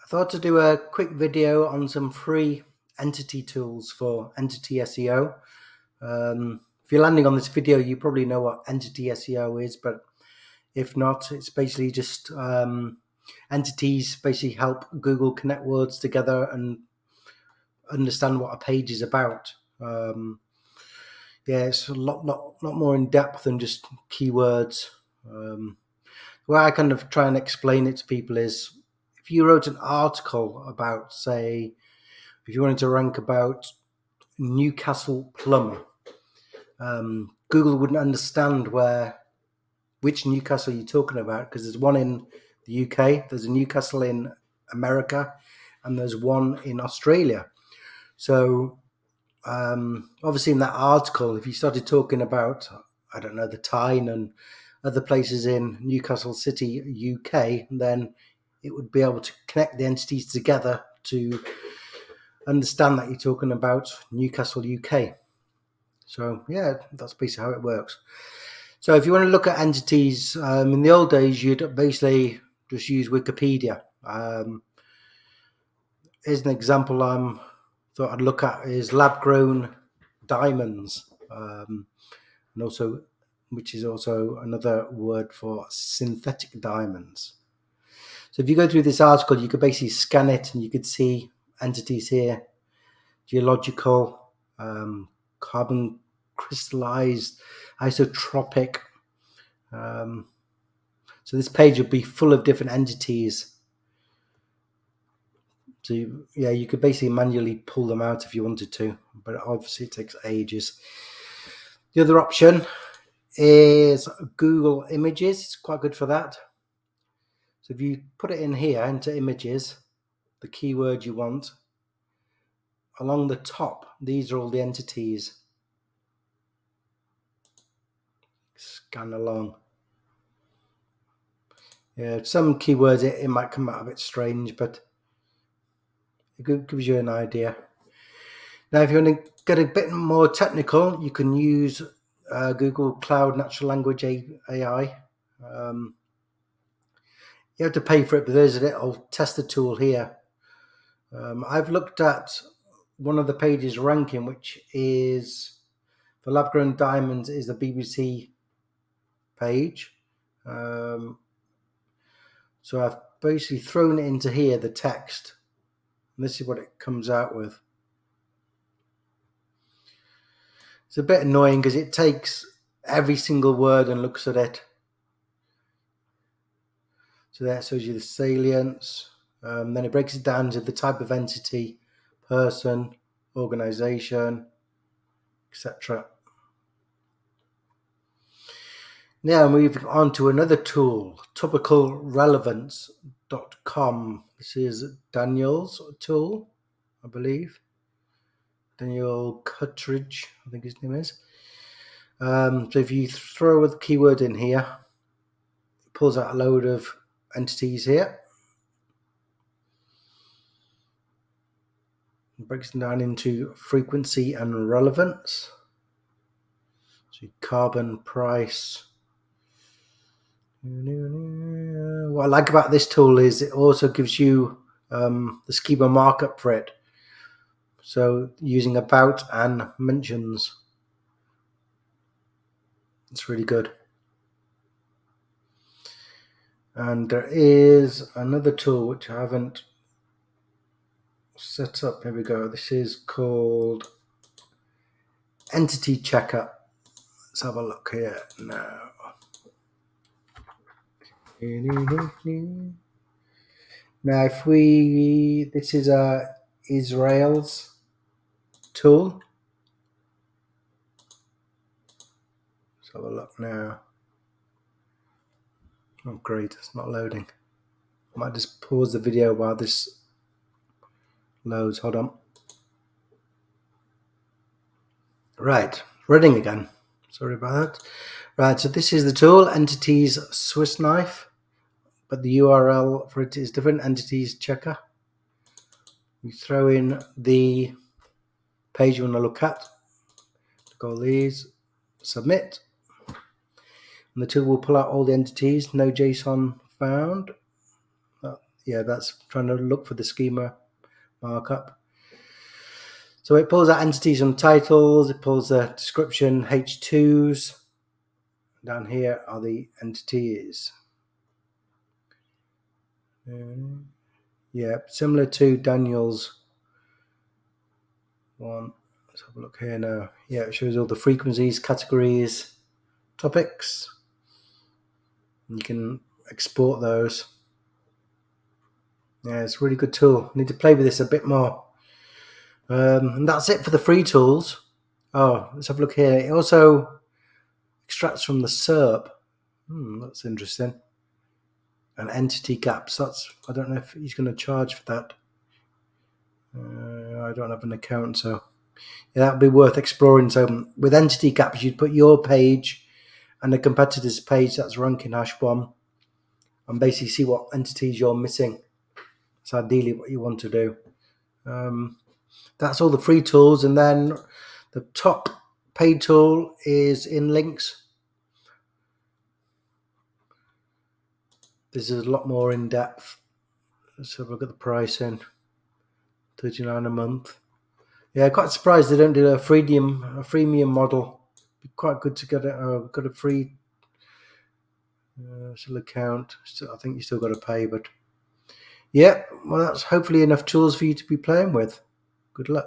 I thought to do a quick video on some free entity tools for entity SEO. If you're landing on this video, you probably know what entity SEO is, but if not, it's basically just entities basically help Google connect words together and understand what a page is about. It's a lot more in depth than just keywords. The way I kind of try and explain it to people is, if you wrote an article about, say, if you wanted to rank about Newcastle plumber, Google wouldn't understand which Newcastle you're talking about, because there's one in the UK, there's a Newcastle in America, and there's one in Australia. So obviously in that article, if you started talking about, I don't know, the Tyne and other places in Newcastle City, UK, then it would be able to connect the entities together to understand that you're talking about Newcastle, UK. So yeah, that's basically how it works. So if you want to look at entities, in the old days, you'd basically just use Wikipedia. Here's an example thought I'd look at is lab-grown diamonds, and also, which is also another word for synthetic diamonds. So if you go through this article, you could basically scan it and you could see entities here: geological, carbon crystallized, isotropic. So this page would be full of different entities. So you could basically manually pull them out if you wanted to, but obviously it takes ages. The other option is Google Images. It's quite good for that. So if you put it in here into images, the keyword you want, along the top, these are all the entities. Scan along. Yeah, some keywords it might come out a bit strange, but it gives you an idea. Now, if you want to get a bit more technical, you can use Google Cloud Natural Language AI. You have to pay for it, but there's a little tester tool here. I've looked at one of the pages ranking, which is for lab-grown diamonds, is the BBC page. So I've basically thrown it into here, the text, and this is what it comes out with. It's a bit annoying because it takes every single word and looks at it. So that shows you the salience. Then it breaks it down to the type of entity, person, organization, etc. Now moving on to another tool, topicalrelevance.com. This is Daniel's tool, I believe. Daniel Cuttridge, I think his name is. So if you throw a keyword in here, it pulls out a load of entities here. It breaks them down into frequency and relevance. So carbon, price. What I like about this tool is it also gives you the schema markup for it. So using about and mentions. It's really good. And there is another tool which I haven't set up. Here we go. This is called Entity Checker. Let's have a look here now. Now, this is Israel's tool. Let's have a look now. Oh, great, it's not loading. I might just pause the video while this loads. Hold on. Right, running again. Sorry about that. Right, so this is the tool, Entities Swiss Knife, but the URL for it is different, Entities Checker. You throw in the page you want to look at. Go these, submit, and the tool will pull out all the entities. No JSON found. yeah, that's trying to look for the schema markup. So it pulls out entities and titles, it pulls the description, H2s. Down here are the entities. Yeah, similar to Daniel's one. Let's have a look here now. Yeah, it shows all the frequencies, categories, topics. You can export those. Yeah, it's a really good tool. I need to play with this a bit more. And that's it for the free tools. Oh, let's have a look here. It also extracts from the SERP. That's interesting. And entity gaps. I don't know if he's going to charge for that. I don't have an account, so yeah, that would be worth exploring. So with entity gaps, you'd put your page and the competitor's page that's ranking #1 and basically see what entities you're missing. That's ideally what you want to do. That's all the free tools, and then the top paid tool is in links. This is a lot more in depth. Let's have a look at the pricing. $39 a month. Yeah, quite surprised they don't do a freemium model. Be quite good to get a free still account. I think you still got to pay, but yeah, well, that's hopefully enough tools for you to be playing with. Good luck.